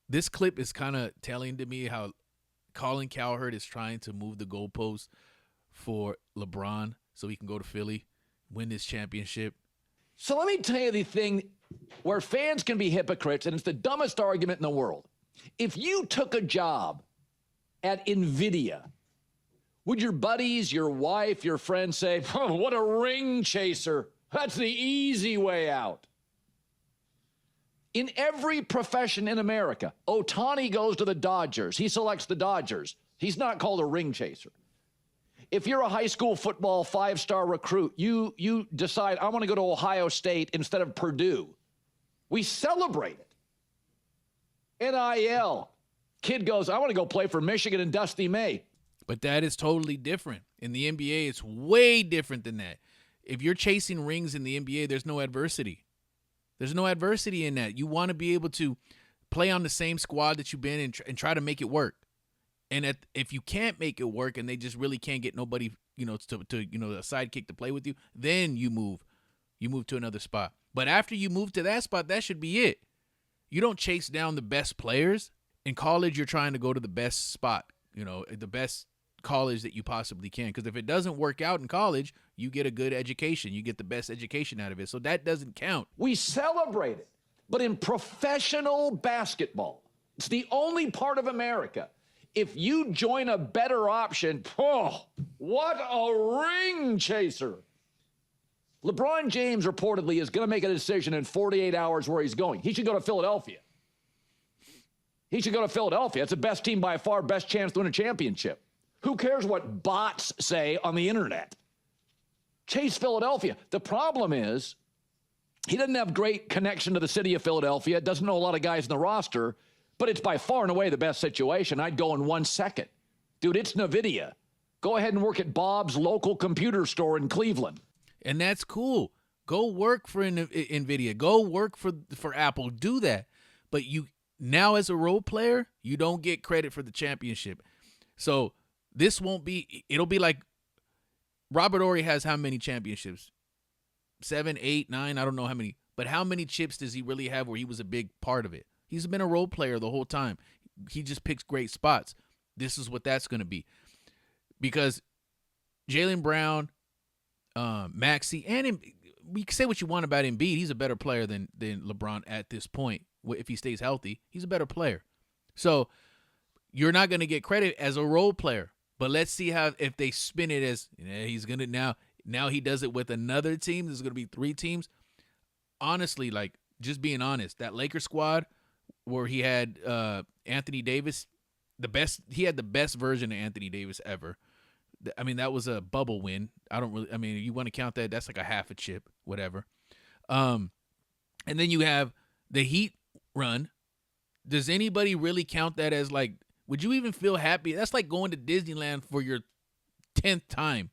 This clip is kind of telling to me how Colin Cowherd is trying to move the goalposts for LeBron so he can go to Philly, win this championship. So let me tell you the thing where fans can be hypocrites, and it's the dumbest argument in the world. If you took a job at NVIDIA, would your buddies, your wife, your friends say, oh, what a ring chaser. That's the easy way out. In every profession in America, Ohtani goes to the Dodgers. He selects the Dodgers. He's not called a ring chaser. If you're a high school football 5-star recruit, you decide, I want to go to Ohio State instead of Purdue. We celebrate it. NIL. Kid goes, I want to go play for Michigan and Dusty May. But that is totally different. In the NBA, it's way different than that. If you're chasing rings in the NBA, there's no adversity. There's no adversity in that. You want to be able to play on the same squad that you've been in and try to make it work. And if you can't make it work and they just really can't get nobody, to a sidekick to play with you, then you move. You move to another spot. But after you move to that spot, that should be it. You don't chase down the best players. In college, you're trying to go to the best spot, the best college that you possibly can. Because if it doesn't work out in college, you get a good education. You get the best education out of it. So that doesn't count. We celebrate it. But in professional basketball, it's the only part of America. If you join a better option, oh, what a ring chaser. LeBron James reportedly is going to make a decision in 48 hours where he's going. He should go to Philadelphia. He should go to Philadelphia. It's the best team by far, best chance to win a championship. Who cares what bots say on the internet? Chase Philadelphia. The problem is he doesn't have great connection to the city of Philadelphia, doesn't know a lot of guys in the roster, but it's by far and away the best situation. I'd go in 1 second. Dude, it's NVIDIA. Go ahead and work at Bob's local computer store in Cleveland. And that's cool. Go work for NVIDIA. Go work for Apple. Do that. But now as a role player, you don't get credit for the championship. So this won't be – it'll be like Robert Horry has how many championships? 7, 8, 9, I don't know how many. But how many chips does he really have where he was a big part of it? He's been a role player the whole time. He just picks great spots. This is what that's going to be. Because Jaylen Brown, Maxey, and we can say what you want about Embiid. He's a better player than LeBron at this point. If he stays healthy, he's a better player. So you're not going to get credit as a role player. But let's see if they spin it as he's going to now he does it with another team. There's going to be 3 teams. Honestly, just being honest, that Lakers squad where he had Anthony Davis, he had the best version of Anthony Davis ever. I mean, that was a bubble win. You want to count that? That's like a half a chip, whatever. And then you have the Heat run. Does anybody really count that as would you even feel happy? That's like going to Disneyland for your 10th time.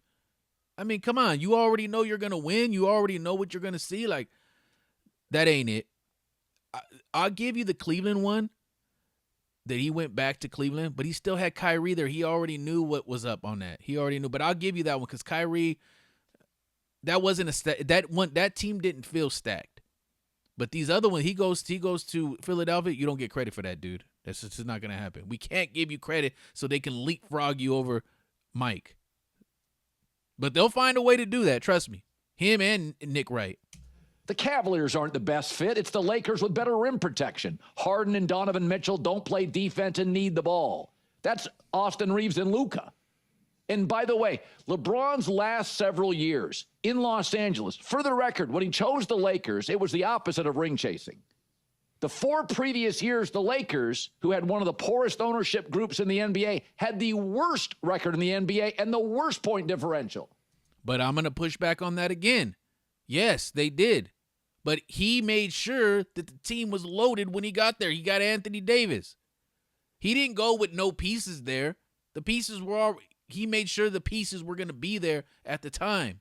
I mean, come on. You already know you're going to win. You already know what you're going to see. That ain't it. I'll give you the Cleveland one, that he went back to Cleveland, but he still had Kyrie there. He already knew what was up on that. He already knew. But I'll give you that one because Kyrie, that wasn't that team didn't feel stacked. But these other ones, he goes to Philadelphia. You don't get credit for that, dude. That's just not going to happen. We can't give you credit so they can leapfrog you over Mike. But they'll find a way to do that. Trust me. Him and Nick Wright. The Cavaliers aren't the best fit. It's the Lakers with better rim protection. Harden and Donovan Mitchell don't play defense and need the ball. That's Austin Reeves and Luka. And by the way, LeBron's last several years in Los Angeles, for the record, when he chose the Lakers, it was the opposite of ring chasing. The 4 previous years, the Lakers, who had one of the poorest ownership groups in the NBA, had the worst record in the NBA and the worst point differential. But I'm going to push back on that again. Yes, they did. But he made sure that the team was loaded when he got there. He got Anthony Davis. He didn't go with no pieces there. The pieces were all, he made sure the pieces were going to be there at the time.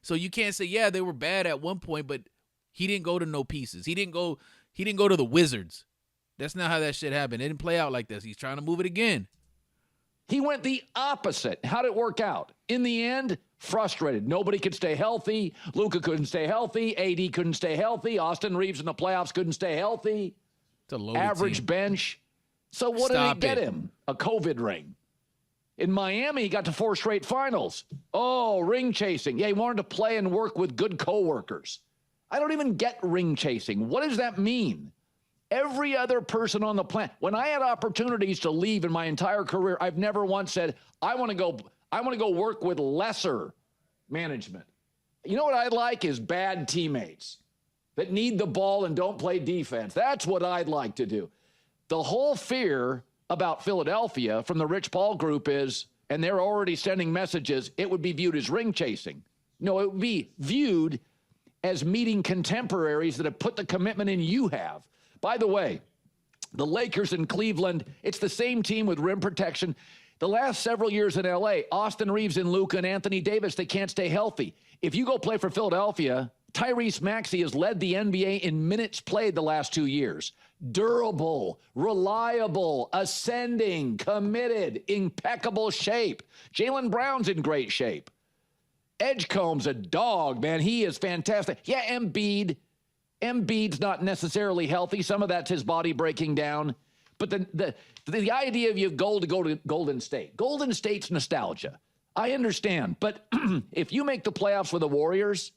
So you can't say, yeah, they were bad at one point, but he didn't go to no pieces. He didn't go to the Wizards. That's not how that shit happened. It didn't play out like this. He's trying to move it again. He went the opposite. How'd it work out? In the end, frustrated. Nobody could stay healthy. Luka couldn't stay healthy. AD couldn't stay healthy. Austin Reeves in the playoffs couldn't stay healthy. It's a loaded Average team. bench. So what did Stop it get it. him? A COVID ring. In Miami, he got to 4 straight finals. Oh, ring chasing. Yeah, he wanted to play and work with good coworkers. I don't even get ring chasing. What does that mean? Every other person on the planet, when I had opportunities to leave in my entire career, I've never once said, I want to go work with lesser management. You know what I'd like is bad teammates that need the ball and don't play defense. That's what I'd like to do. The whole fear about Philadelphia from the Rich Paul group is, and they're already sending messages, it would be viewed as ring chasing. No, it would be viewed as meeting contemporaries that have put the commitment in you have. By the way, the Lakers in Cleveland, it's the same team with rim protection. The last several years in L.A., Austin Reeves and Luka and Anthony Davis, they can't stay healthy. If you go play for Philadelphia, Tyrese Maxey has led the NBA in minutes played the last 2 years. Durable, reliable, ascending, committed, impeccable shape. Jaylen Brown's in great shape. Edgecombe's a dog, man. He is fantastic. Yeah, Embiid's not necessarily healthy. Some of that's his body breaking down. But the idea of you have gold to go to Golden State. Golden State's nostalgia. I understand. But if you make the playoffs with the Warriors,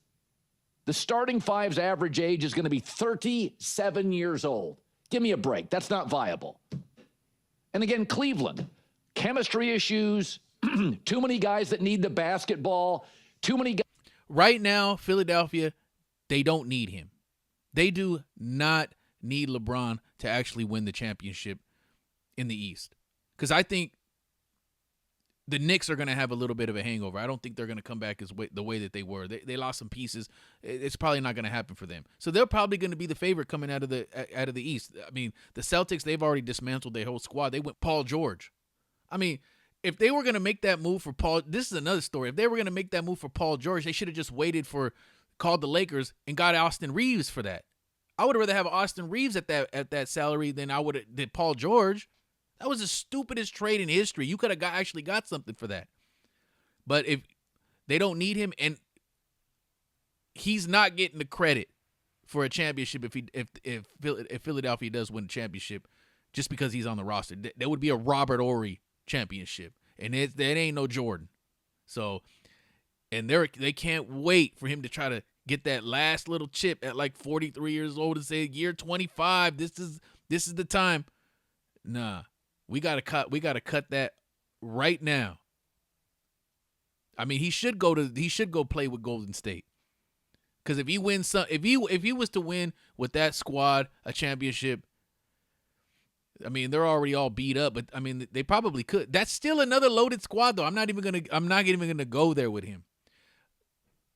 the starting five's average age is going to be 37 years old. Give me a break. That's not viable. And again, Cleveland, chemistry issues, too many guys that need the basketball, too many guys. Right now, Philadelphia, they don't need him. They do not need LeBron to actually win the championship in the East. Because I think the Knicks are going to have a little bit of a hangover. I don't think they're going to come back the way that they were. They lost some pieces. It's probably not going to happen for them. So they're probably going to be the favorite coming out of the East. I mean, the Celtics, they've already dismantled their whole squad. They went Paul George. I mean, if they were going to make that move for Paul, this is another story. If they were going to make that move for Paul George, they should have just called the Lakers and got Austin Reeves for that. I would rather have Austin Reeves at that salary than I did Paul George. That was the stupidest trade in history. You could have actually got something for that. But if they don't need him, and he's not getting the credit for a championship if Philadelphia does win a championship just because he's on the roster. That would be a Robert Horry championship, and that ain't no Jordan. So, and they can't wait for him to try to get that last little chip at like 43 years old and say, year 25, this is the time. Nah. We gotta cut that right now. I mean, he should go play with Golden State. Because if he wins if he was to win with that squad a championship, I mean, they're already all beat up, but I mean, they probably could. That's still another loaded squad, though. I'm not even gonna go there with him.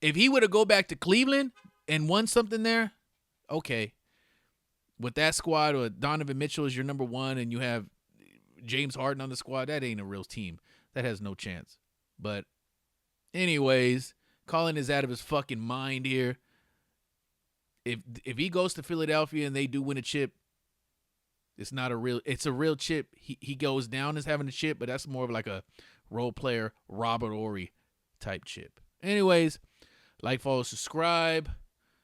If he were to go back to Cleveland and won something there, okay. With that squad, or Donovan Mitchell is your number one, and you have James Harden on the squad, that ain't a real team. That has no chance. But anyways, Colin is out of his fucking mind here. If he goes to Philadelphia and they do win a chip, it's a real chip. He goes down as having a chip, but that's more of like a role player Robert Horry type chip. Anyways, like, follow, subscribe.